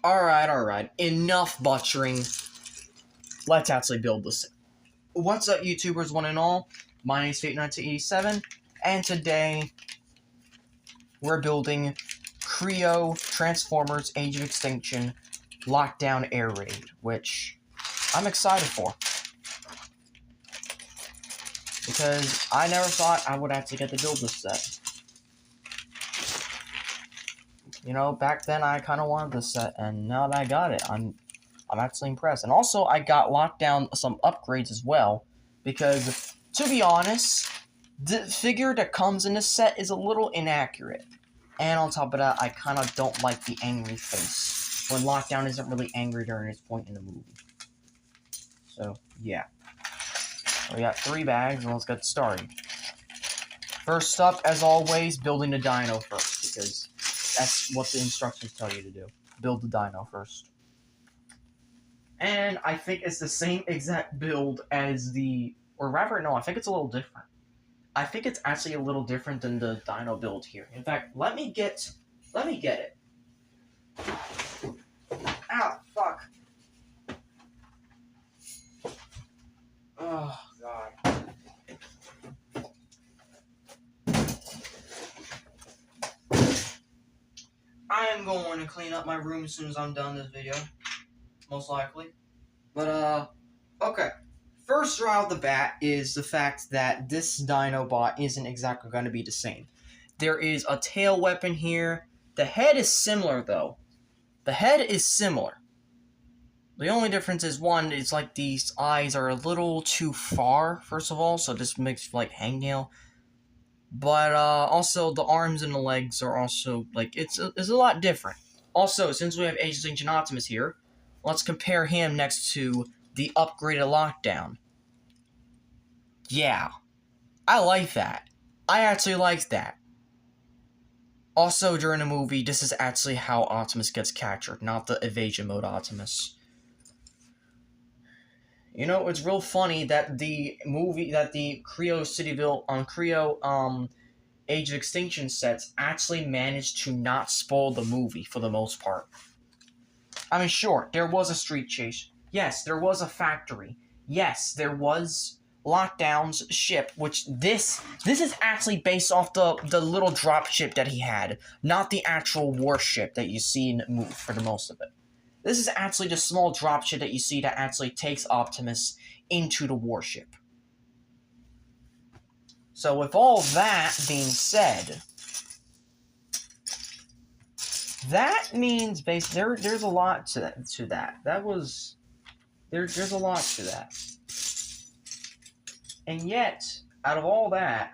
Alright. Enough butchering. Let's actually build this. What's up, YouTubers, one and all? My name is Fate1987, and today we're building Creo Transformers Age of Extinction Lockdown Air Raid, which I'm excited for. Because I never thought I would actually get to build this set. You know, back then I kind of wanted this set, and now that I got it, I'm actually impressed. And also, I got locked down some upgrades as well, because, to be honest, the figure that comes in this set is a little inaccurate. And on top of that, I kind of don't like the angry face, when Lockdown isn't really angry during this point in the movie. So, yeah. We got 3 bags, and let's get started. First up, as always, building the dino first, because that's what the instructions tell you to do. Build the dino first. And I think it's the same exact build as the... Or rather, no, I think it's a little different. I think it's actually a little different than the dino build here. In fact, let me get it. Ow, fuck. Oh, God. I am going to clean up my room as soon as I'm done this video. Most likely. But, okay. First right off the bat is the fact that this Dinobot isn't exactly going to be the same. There is a tail weapon here. The head is similar, though. The head is similar. The only difference is, one, it's like these eyes are a little too far, first of all, so this makes, like, Hangnail. But, also, the arms and the legs are also, like, it's a lot different. Also, since we have Age of Extinction Optimus here, let's compare him next to the upgraded Lockdown. Yeah. I like that. I actually like that. Also, during the movie, this is actually how Optimus gets captured, not the evasion mode Optimus. You know, it's real funny that the Creo Cityville on Creo, Age of Extinction sets actually managed to not spoil the movie for the most part. I mean, sure, there was a street chase. Yes, there was a factory. Yes, there was Lockdown's ship, which this is actually based off the little drop ship that he had, not the actual warship that you see in the movie for the most of it. This is actually the small drop ship that you see that actually takes Optimus into the warship. So with all that being said, that means there's a lot to that. There's a lot to that. And yet, out of all that,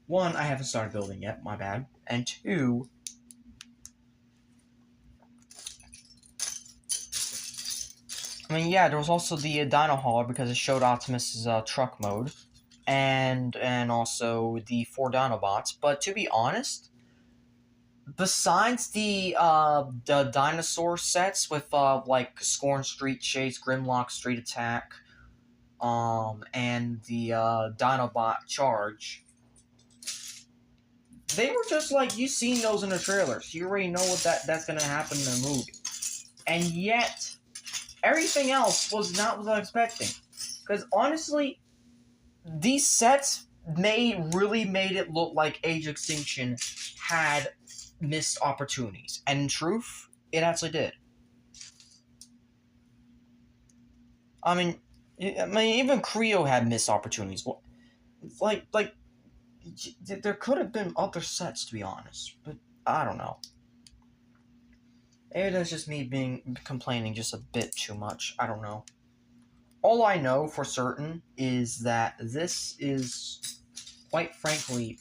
one, I haven't started building yet, my bad. And two, I mean, yeah, there was also the Dino Hauler because it showed Optimus's truck mode. And also the 4 Dinobots. But to be honest, besides the dinosaur sets with like Scorn Street Chase, Grimlock Street Attack, and the Dinobot Charge, they were just like, you've seen those in the trailers. You already know what that's gonna happen in the movie. And yet, everything else was not what I was expecting. Because honestly, these sets really made it look like Age of Extinction had missed opportunities. And in truth, it actually did. I mean, even Creo had missed opportunities. Like, there could have been other sets, to be honest. But, I don't know. Maybe that's just me complaining just a bit too much. I don't know. All I know for certain is that this is, quite frankly,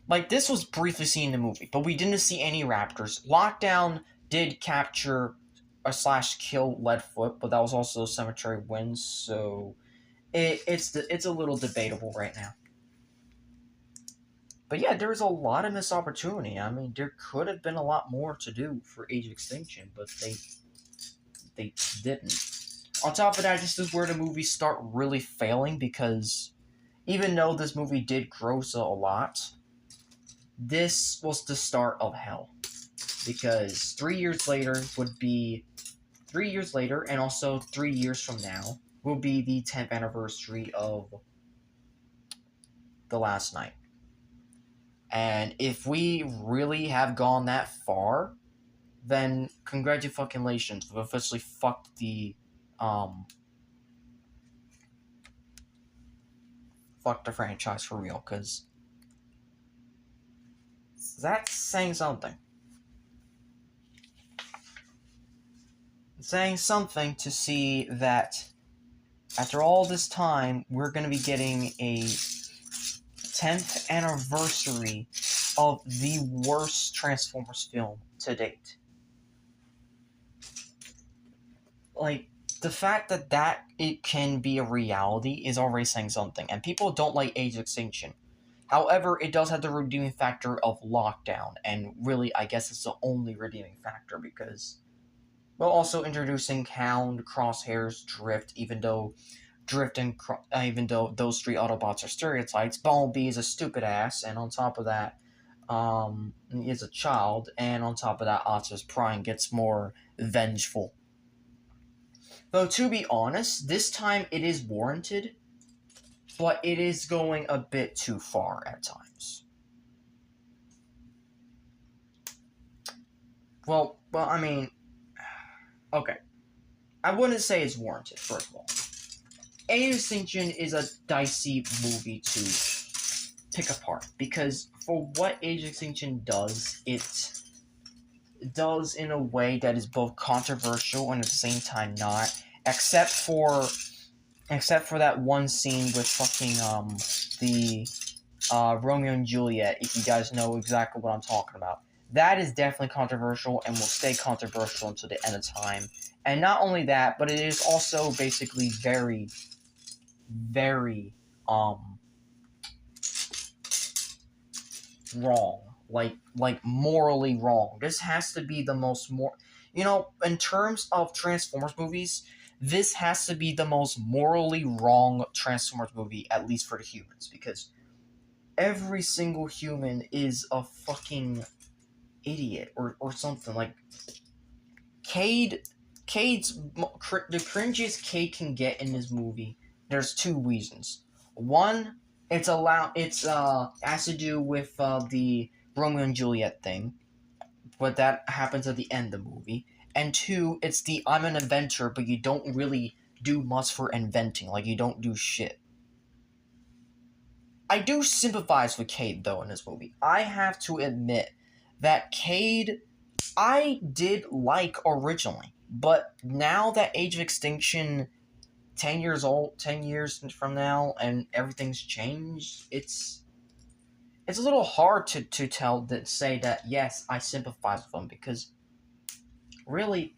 like, this was briefly seen in the movie, but we didn't see any raptors. Lockdown did capture or /kill Leadfoot, but that was also Cemetery Winds, so it's a little debatable right now. But yeah, there's a lot of missed opportunity. I mean, there could have been a lot more to do for Age of Extinction, but they didn't. On top of that, this is where the movies start really failing, because even though this movie did gross a lot, this was the start of hell. Because 3 years later would be 3 years later, and also 3 years from now, will be the 10th anniversary of The Last Night. And if we really have gone that far, then congratulations, we've officially fucked the franchise for real, because that's saying something. It's saying something to see that after all this time, we're going to be getting a 10th anniversary of the worst Transformers film to date. Like, the fact that it can be a reality is already saying something, and people don't like Age of Extinction. However, it does have the redeeming factor of Lockdown, and really, I guess it's the only redeeming factor, because, well, also introducing Hound, Crosshairs, Drift, even though those three Autobots are stereotypes, Bumblebee is a stupid ass, and on top of that, is a child, and on top of that, Optimus Prime gets more vengeful. Though, to be honest, this time it is warranted, but it is going a bit too far at times. Well, I mean, okay. I wouldn't say it's warranted, first of all. Age of Extinction is a dicey movie to pick apart, because for what Age of Extinction does, it does in a way that is both controversial and at the same time not, except for that one scene with fucking the Romeo and Juliet, if you guys know exactly what I'm talking about. That is definitely controversial and will stay controversial until the end of time. And not only that, but it is also basically very, very wrong. Like morally wrong. This has to be the most in terms of Transformers movies, this has to be the most morally wrong Transformers movie, at least for the humans, because every single human is a fucking idiot or something. Like, the cringiest Cade can get in this movie, there's two reasons. One, has to do with the Romeo and Juliet thing, but that happens at the end of the movie. And two, it's the I'm an inventor, but you don't really do much for inventing. Like, you don't do shit. I do sympathize with Cade, though, in this movie. I have to admit that Cade, I did like originally. But now that Age of Extinction, 10 years from now, and everything's changed, it's a little hard to say that, yes, I sympathize with him, because really,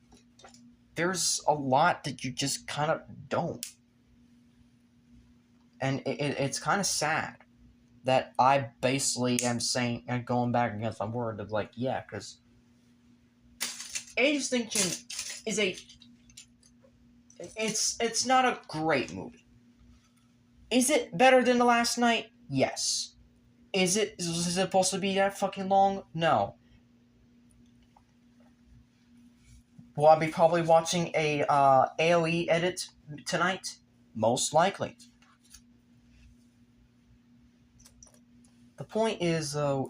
there's a lot that you just kind of don't. And it's kind of sad that I basically am saying and going back against my word of, like, yeah, because Age of Extinction is it's not a great movie. Is it better than The Last Night? Yes. Is it supposed to be that fucking long? No. Will I be probably watching a AOE edit tonight? Most likely. The point is, though,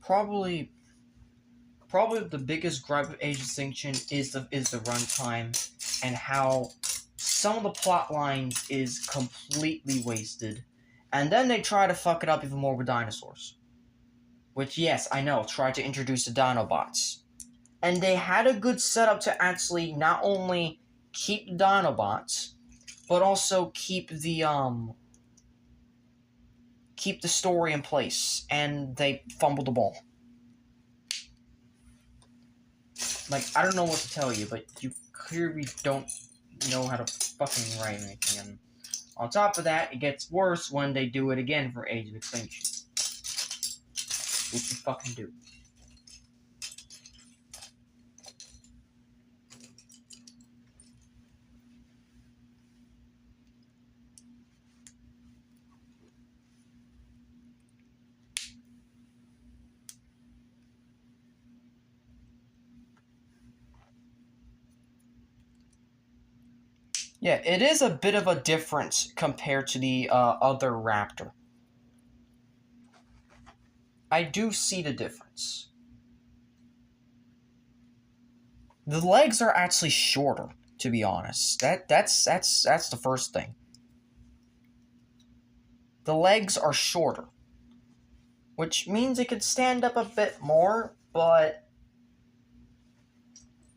probably the biggest gripe of Age of Extinction is the runtime, and how some of the plot lines is completely wasted, and then they try to fuck it up even more with dinosaurs. Which, yes, I know, tried to introduce the Dinobots. And they had a good setup to actually not only keep the Dinobots, but also keep the story in place, and they fumbled the ball. Like, I don't know what to tell you, but you clearly don't know how to fucking write anything. And on top of that, it gets worse when they do it again for Age of Extinction. Which you fucking do. Yeah, it is a bit of a difference compared to the other raptor. I do see the difference. The legs are actually shorter, to be honest. That's the first thing. The legs are shorter, which means it could stand up a bit more, but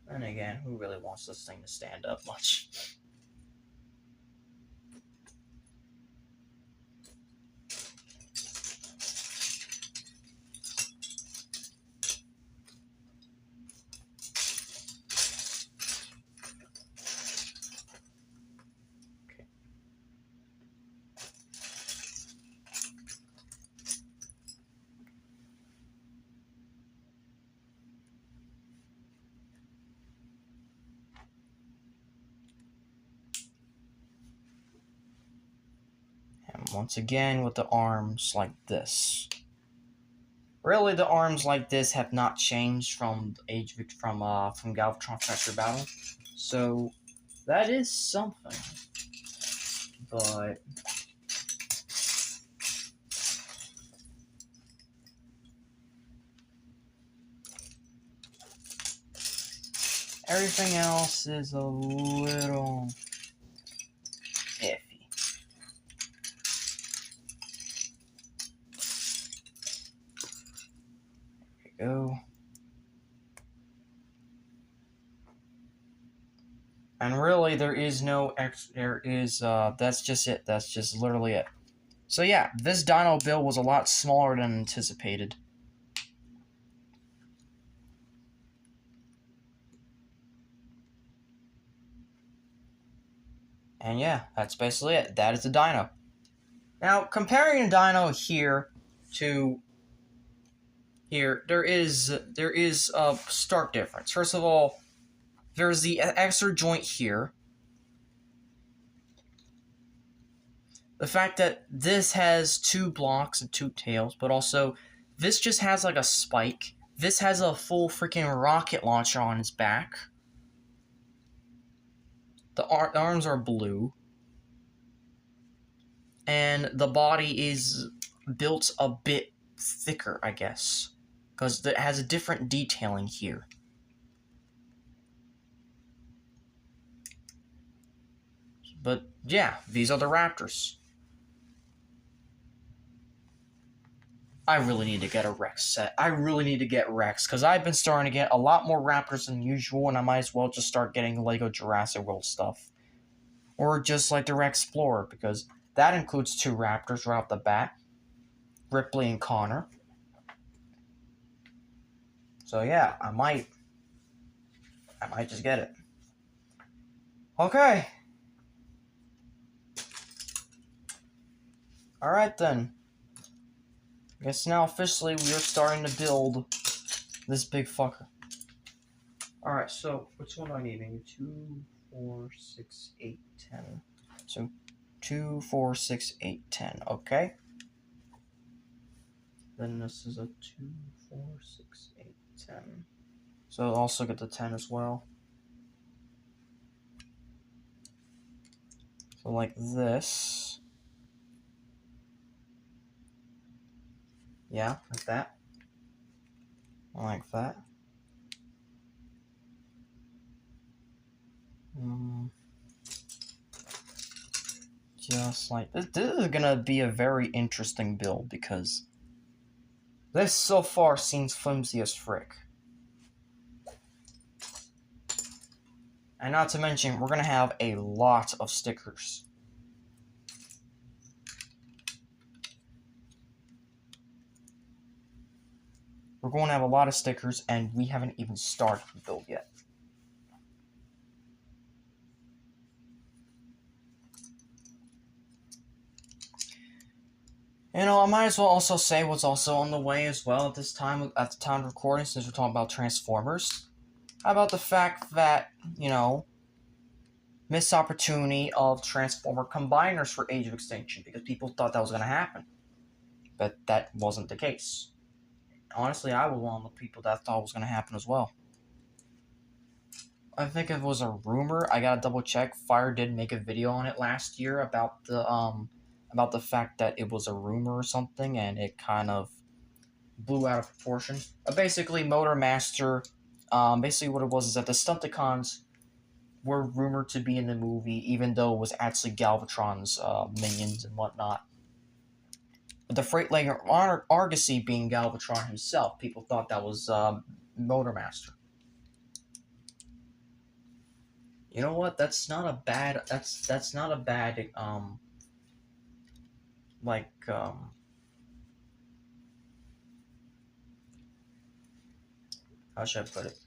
then again, who really wants this thing to stand up much? And once again, with the arms like this. Really, the arms like this have not changed from Galvatron Factor Battle, so that is something. But everything else is a little iffy. There we go. And really, there is no that's just it. That's just literally it. So yeah, this dino build was a lot smaller than anticipated. And yeah, that's basically it. That is the dino. Now, comparing the dino here to here, there is a stark difference. First of all, there's the extra joint here. The fact that this has 2 blocks and 2 tails, but also this just has like a spike. This has a full freaking rocket launcher on its back. The arms are blue. And the body is built a bit thicker, I guess. Because it has a different detailing here. But yeah, these are the raptors. I really need to get a Rex set. I really need to get Rex, because I've been starting to get a lot more raptors than usual, and I might as well just start getting Lego Jurassic World stuff. Or just like the Rex Explorer, because that includes 2 raptors right off the bat. Ripley and Connor. So yeah, I might just get it. Okay. Alright then. I guess now officially we are starting to build this big fucker. Alright, so which one do I need? Maybe 2, 4, 6, 8, 10. So 2, 4, 6, 8, 10. Okay. Then this is a 2, 4, 6, 8, 10. So I'll also get the 10 as well. So like this. Yeah, like that. Like that. Just like this. This is gonna be a very interesting build because this so far seems flimsy as frick. And not to mention, we're gonna have a lot of stickers. We're going to have a lot of stickers, and we haven't even started the build yet. You know, I might as well also say what's also on the way as well at this time, at the time of recording, since we're talking about Transformers. How about the fact that, you know, missed opportunity of Transformer combiners for Age of Extinction, because people thought that was going to happen. But that wasn't the case. Honestly, I was one of the people that thought it was going to happen as well. I think it was a rumor. I gotta double check. Fire did make a video on it last year about the fact that it was a rumor or something, and it kind of blew out of proportion. Basically, Motor Master. Basically, what it was is that the Stunticons were rumored to be in the movie, even though it was actually Galvatron's minions and whatnot. But the Freightliner Argosy being Galvatron himself, people thought that was Motor Master. You know what? That's not a bad. That's not a bad. Like how should I put it?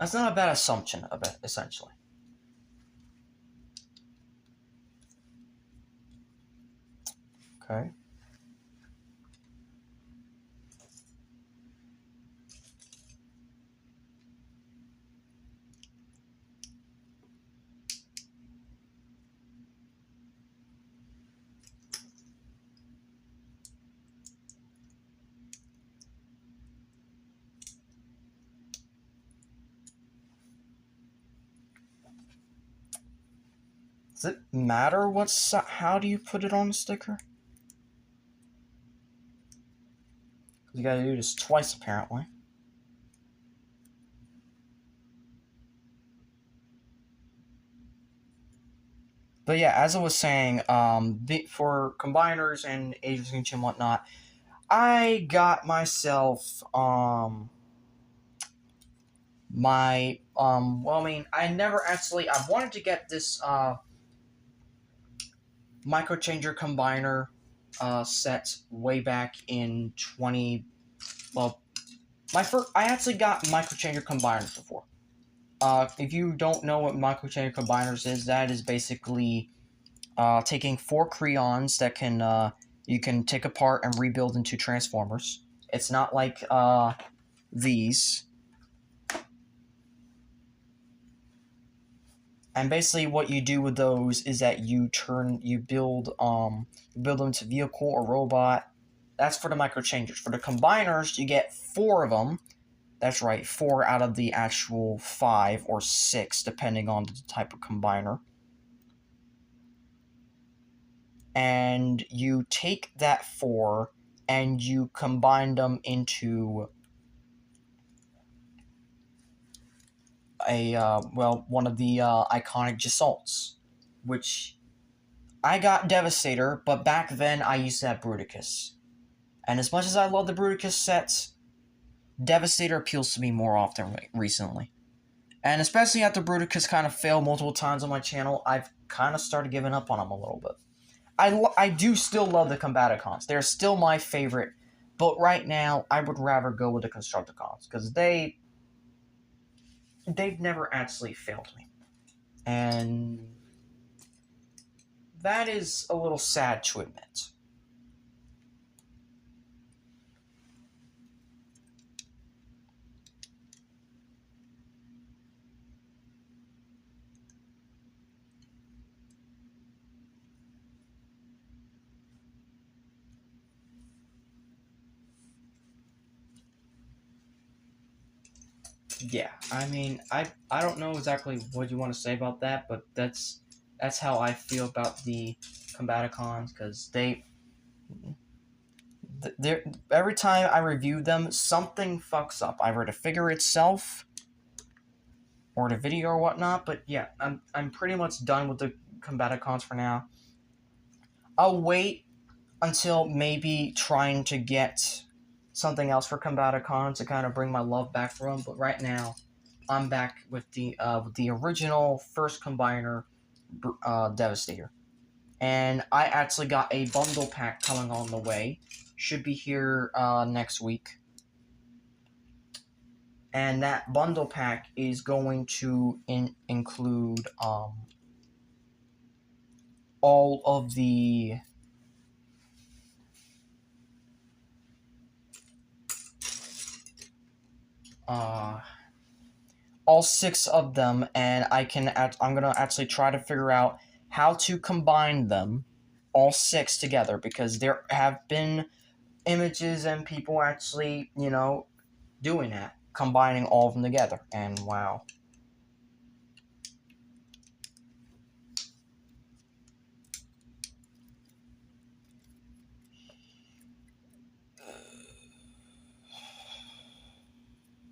That's not a bad assumption of it, essentially. Okay. Does it matter how do you put it on the sticker? You gotta do this twice, apparently. But yeah, as I was saying, for combiners and agents and whatnot, I got myself well, I mean, I wanted to get this microchanger combiner set way back in I actually got microchanger combiners before. If you don't know what microchanger combiners is, that is basically taking 4 Creons that you can take apart and rebuild into Transformers. It's not like these. And basically, what you do with those is that you build them into vehicle or robot. That's for the microchangers. For the combiners, you get 4 of them. That's right, 4 out of the actual 5 or 6, depending on the type of combiner. And you take that 4 and you combine them into one of the iconic Gisalts, which I got Devastator, but back then I used to have Bruticus. And as much as I love the Bruticus sets, Devastator appeals to me more often recently. And especially after Bruticus kind of failed multiple times on my channel, I've kind of started giving up on him a little bit. I do still love the Combaticons. They're still my favorite, but right now I would rather go with the Constructicons, because they've never actually failed me. And that is a little sad to admit. Yeah, I mean, I don't know exactly what you want to say about that, but that's how I feel about the Combaticons, because every time I review them, something fucks up. Either the figure itself, or the video or whatnot, but yeah, I'm pretty much done with the Combaticons for now. I'll wait until maybe trying to get something else for Combaticons to kind of bring my love back for them, but right now, I'm back with the original first combiner, Devastator. And I actually got a bundle pack coming on the way. Should be here next week. And that bundle pack is going to include all of the all 6 of them, and I'm gonna actually try to figure out how to combine them all 6 together, because there have been images and people actually, doing that, combining all of them together. And wow.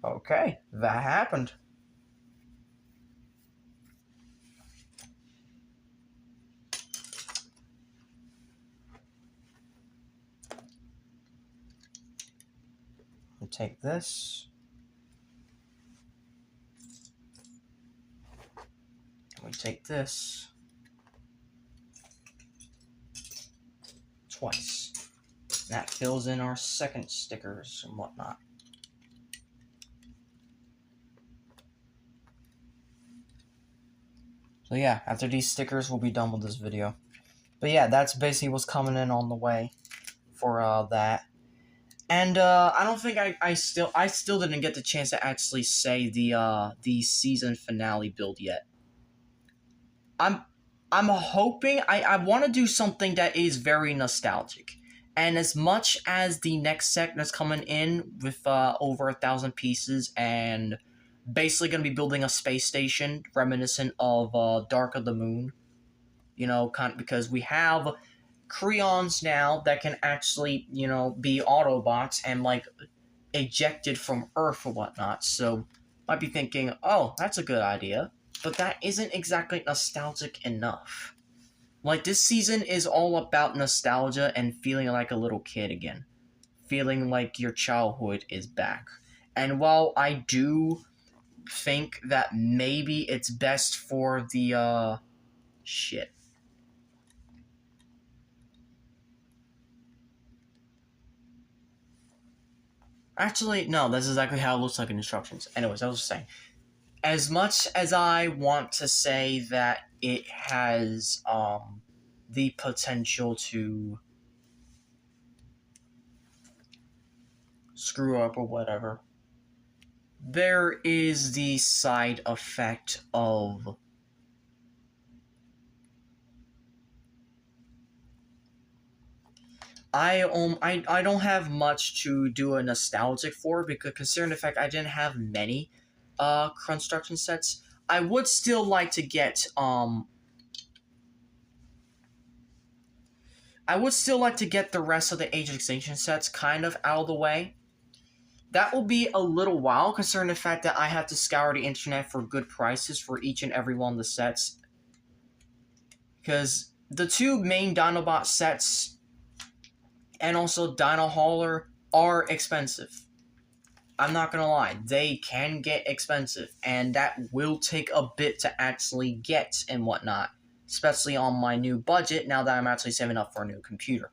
Okay, that happened. We'll take this. We take this. Twice. That fills in our second stickers and whatnot. So yeah, after these stickers, we'll be done with this video. But yeah, that's basically what's coming in on the way for that. And I don't think I still didn't get the chance to actually say the season finale build yet. I'm hoping I want to do something that is very nostalgic. And as much as the next set that's coming in with over 1,000 pieces and basically going to be building a space station reminiscent of Dark of the Moon, you know, kind of, because we have Creons now that can actually, you know, be Autobots and like ejected from Earth or whatnot. So might be thinking, oh, that's a good idea, but that isn't exactly nostalgic enough. Like, this season is all about nostalgia and feeling like a little kid again, feeling like your childhood is back. And while I do think that maybe it's best for the shit. Actually, no, that's exactly how it looks like in instructions. Anyways, I was just saying, as much as I want to say that it has the potential to screw up or whatever, there is the side effect of I don't have much to do a nostalgic for, because considering the fact I didn't have many construction sets, I would still like to get the rest of the Age of Extinction sets kind of out of the way. That will be a little while, considering the fact that I have to scour the internet for good prices for each and every one of the sets. Because the two main Dinobot sets and also Dino Hauler are expensive. I'm not gonna lie, they can get expensive, and that will take a bit to actually get and whatnot, especially on my new budget now that I'm actually saving up for a new computer.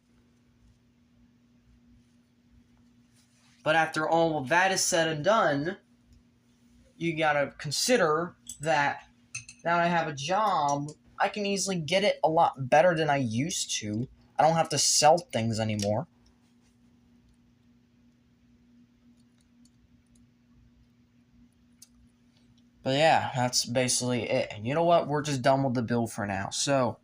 But after all of that is said and done, you gotta consider that now that I have a job, I can easily get it a lot better than I used to. I don't have to sell things anymore. But yeah, that's basically it. And you know what? We're just done with the build for now. So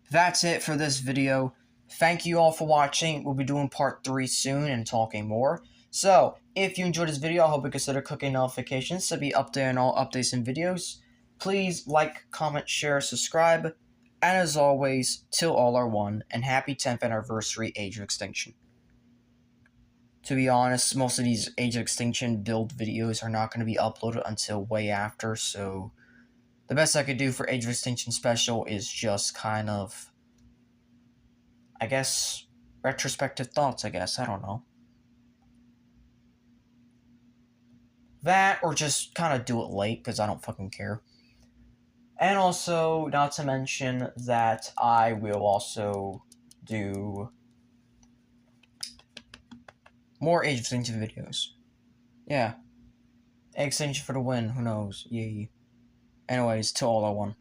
that's it for this video. Thank you all for watching. We'll be doing part 3 soon and talking more. So, if you enjoyed this video, I hope you consider clicking notifications to be updated on all updates and videos. Please like, comment, share, subscribe. And as always, Til All Are One, and happy 10th anniversary Age of Extinction. To be honest, most of these Age of Extinction build videos are not going to be uploaded until way after, so the best I could do for Age of Extinction Special is just kind of, I guess, retrospective thoughts, I guess. I don't know. That, or just kind of do it late, because I don't fucking care. And also, not to mention that I will also do more Age of Extinction videos. Yeah. Extinction for the win, who knows? Yay. Anyways, Til All Are One.